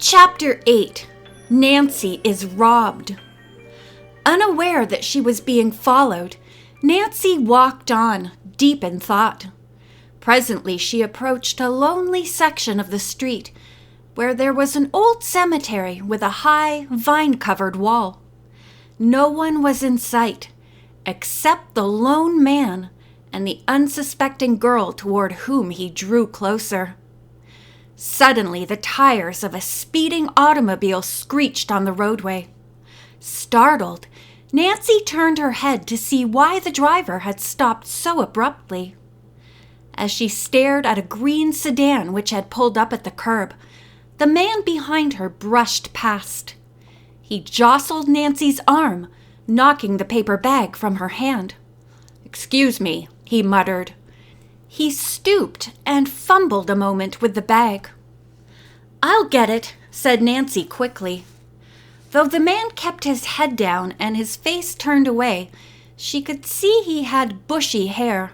Chapter 8. Nancy is robbed. Unaware that she was being followed, Nancy walked on, deep in thought. Presently she approached a lonely section of the street where there was an old cemetery with a high, vine-covered wall. No one was in sight, except the lone man and the unsuspecting girl toward whom he drew closer. Suddenly, the tires of a speeding automobile screeched on the roadway. Startled, Nancy turned her head to see why the driver had stopped so abruptly. As she stared at a green sedan which had pulled up at the curb, the man behind her brushed past. He jostled Nancy's arm, knocking the paper bag from her hand. "Excuse me," he muttered. He stooped and fumbled a moment with the bag. "I'll get it," said Nancy quickly. Though the man kept his head down and his face turned away, she could see he had bushy hair.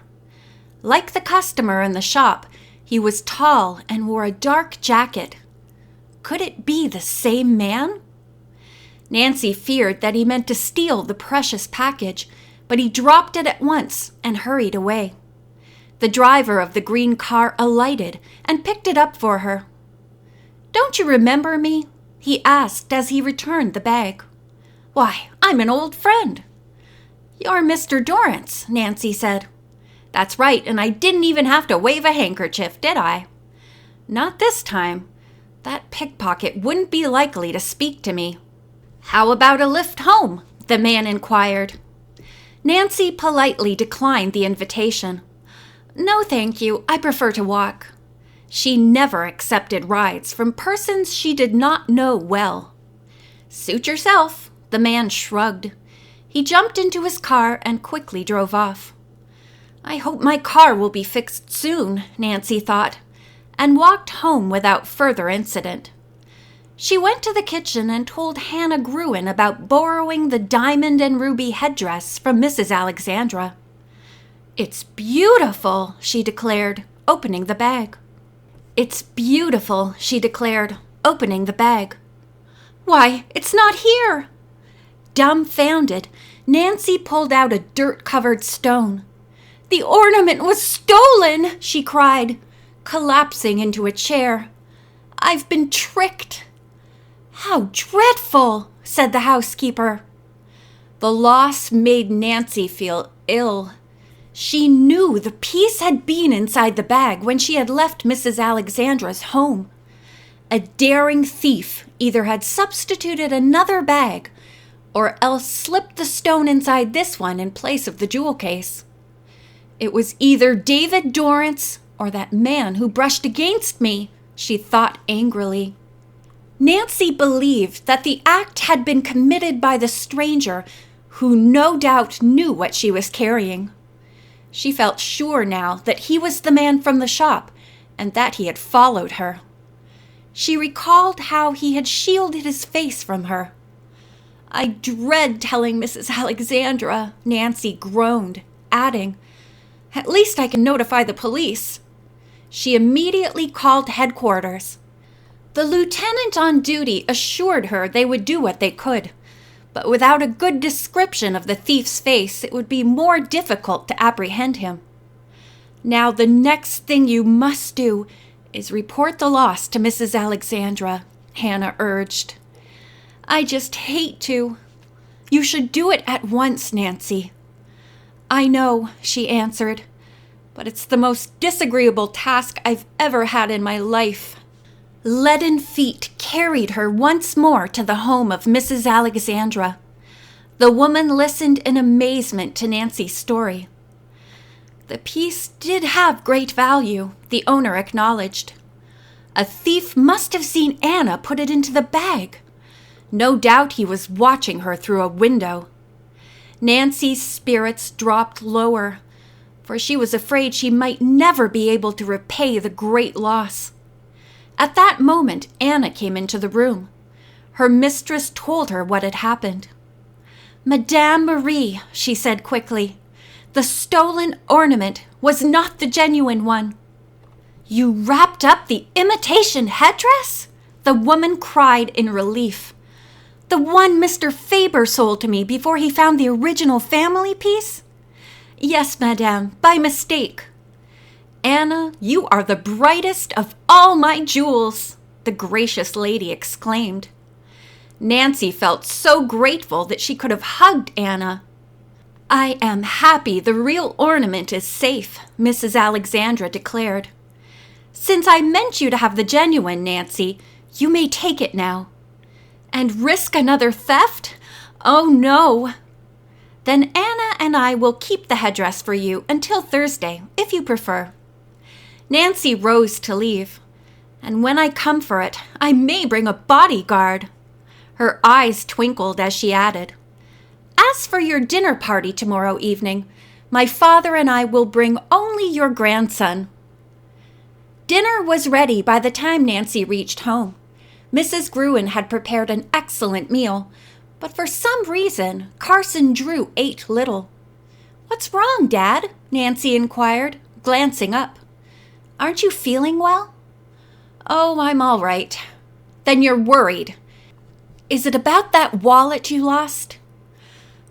Like the customer in the shop, he was tall and wore a dark jacket. Could it be the same man? Nancy feared that he meant to steal the precious package, but he dropped it at once and hurried away. The driver of the green car alighted and picked it up for her. "Don't you remember me?" he asked as he returned the bag. "Why, I'm an old friend." "You're Mr. Dorrance," Nancy said. "That's right, and I didn't even have to wave a handkerchief, did I?" "Not this time. That pickpocket wouldn't be likely to speak to me." "How about a lift home?" the man inquired. Nancy politely declined the invitation. "No, thank you. I prefer to walk." She never accepted rides from persons she did not know well. "Suit yourself," the man shrugged. He jumped into his car and quickly drove off. "I hope my car will be fixed soon," Nancy thought, and walked home without further incident. She went to the kitchen and told Hannah Gruen about borrowing the diamond and ruby headdress from Mrs. Alexandra. "It's beautiful," she declared, opening the bag. "It's beautiful," she declared, opening the bag. "Why, it's not here!" Dumbfounded, Nancy pulled out a dirt-covered stone. "The ornament was stolen!" she cried, collapsing into a chair. "I've been tricked." "How dreadful!" said the housekeeper. The loss made Nancy feel ill. She knew the piece had been inside the bag when she had left Mrs. Alexandra's home. A daring thief either had substituted another bag or else slipped the stone inside this one in place of the jewel case. It was either David Dorrance or that man who brushed against me, she thought angrily. Nancy believed that the act had been committed by the stranger who no doubt knew what she was carrying. She felt sure now that he was the man from the shop and that he had followed her. She recalled how he had shielded his face from her. "I dread telling Mrs. Alexandra," Nancy groaned, adding, "At least I can notify the police." She immediately called headquarters. The lieutenant on duty assured her they would do what they could, but without a good description of the thief's face, it would be more difficult to apprehend him. "Now the next thing you must do is report the loss to Mrs. Alexandra," Hannah urged. "I just hate to." "You should do it at once, Nancy." "I know," she answered, "but it's the most disagreeable task I've ever had in my life." Leaden feet carried her once more to the home of Mrs. Alexandra. The woman listened in amazement to Nancy's story. "The piece did have great value," the owner acknowledged. "A thief must have seen Anna put it into the bag. No doubt he was watching her through a window." Nancy's spirits dropped lower, for she was afraid she might never be able to repay the great loss. At that moment, Anna came into the room. Her mistress told her what had happened. "Madame Marie," she said quickly, "the stolen ornament was not the genuine one." "You wrapped up the imitation headdress?" The woman cried in relief. The one Mr. Faber sold to me before he found the original family piece? Yes, madame, by mistake. Anna, you are the brightest of all my jewels, the gracious lady exclaimed. Nancy felt so grateful that she could have hugged Anna. I am happy the real ornament is safe, Mrs. Alexandra declared. Since I meant you to have the genuine, Nancy, you may take it now. And risk another theft? Oh, no. Then Anna and I will keep the headdress for you until Thursday, if you prefer. Nancy rose to leave. And when I come for it, I may bring a bodyguard. Her eyes twinkled as she added, As for your dinner party tomorrow evening, my father and I will bring only your grandson. Dinner was ready by the time Nancy reached home. Mrs. Gruen had prepared an excellent meal, but for some reason, Carson Drew ate little. What's wrong, Dad? Nancy inquired, glancing up. Aren't you feeling well? Oh, I'm all right. Then you're worried. Is it about that wallet you lost?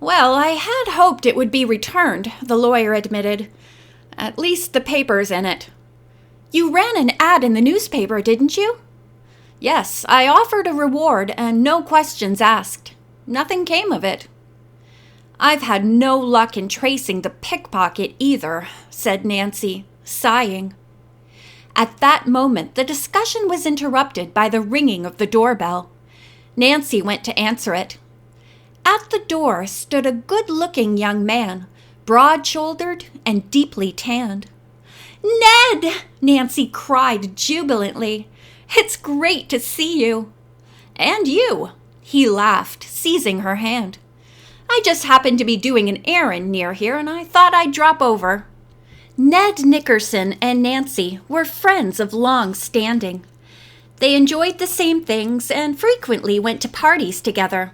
Well, I had hoped it would be returned, the lawyer admitted. At least the paper's in it. You ran an ad in the newspaper, didn't you? Yes, I offered a reward and no questions asked. Nothing came of it. I've had no luck in tracing the pickpocket either, said Nancy, sighing. At that moment, the discussion was interrupted by the ringing of the doorbell. Nancy went to answer it. At the door stood a good-looking young man, broad-shouldered and deeply tanned. Ned! Nancy cried jubilantly. It's great to see you. And you, he laughed, seizing her hand. I just happened to be doing an errand near here, and I thought I'd drop over. Ned Nickerson and Nancy were friends of long standing. They enjoyed the same things and frequently went to parties together.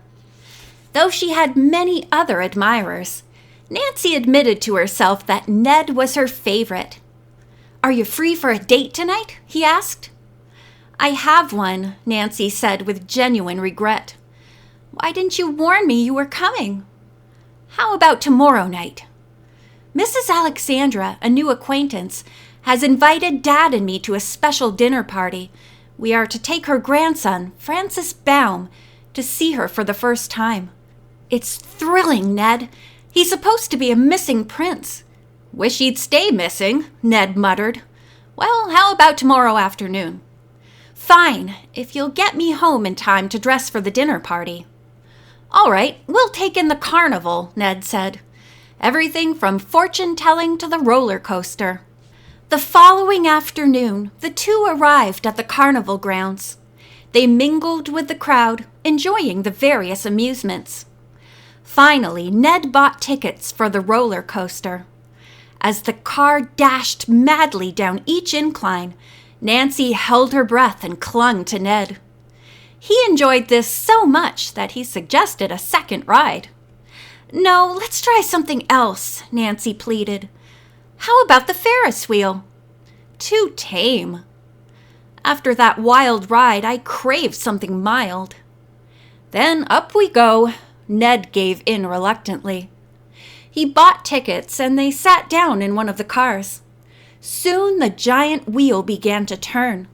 Though she had many other admirers, Nancy admitted to herself that Ned was her favorite. Are you free for a date tonight? He asked. I have one, Nancy said with genuine regret. Why didn't you warn me you were coming? How about tomorrow night? Mrs. Alexandra, a new acquaintance, has invited Dad and me to a special dinner party. We are to take her grandson, Francis Baum, to see her for the first time. It's thrilling, Ned. He's supposed to be a missing prince. Wish he'd stay missing, Ned muttered. Well, how about tomorrow afternoon? Fine, if you'll get me home in time to dress for the dinner party. All right, we'll take in the carnival, Ned said. Everything from fortune-telling to the roller coaster. The following afternoon, the two arrived at the carnival grounds. They mingled with the crowd, enjoying the various amusements. Finally, Ned bought tickets for the roller coaster. As the car dashed madly down each incline, Nancy held her breath and clung to Ned. He enjoyed this so much that he suggested a second ride. No, let's try something else, Nancy pleaded. How about the Ferris wheel? Too tame. After that wild ride, I crave something mild. Then up we go, Ned gave in reluctantly. He bought tickets and they sat down in one of the cars. Soon the giant wheel began to turn.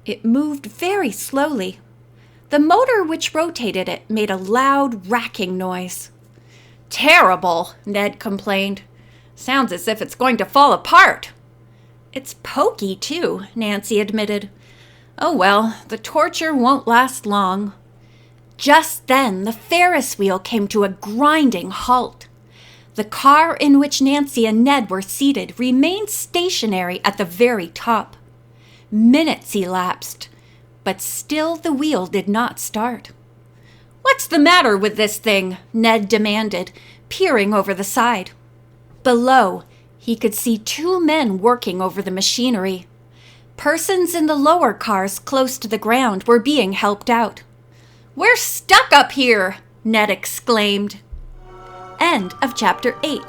It moved very slowly. The motor which rotated it made a loud, racking noise. Terrible, Ned complained. Sounds as if it's going to fall apart. It's pokey, too, Nancy admitted. Oh well, the torture won't last long. Just then, the Ferris wheel came to a grinding halt. The car in which Nancy and Ned were seated remained stationary at the very top. Minutes elapsed, but still the wheel did not start. What's the matter with this thing? Ned demanded, peering over the side. Below, he could see two men working over the machinery. Persons in the lower cars close to the ground were being helped out. We're stuck up here, Ned exclaimed. End of chapter 8.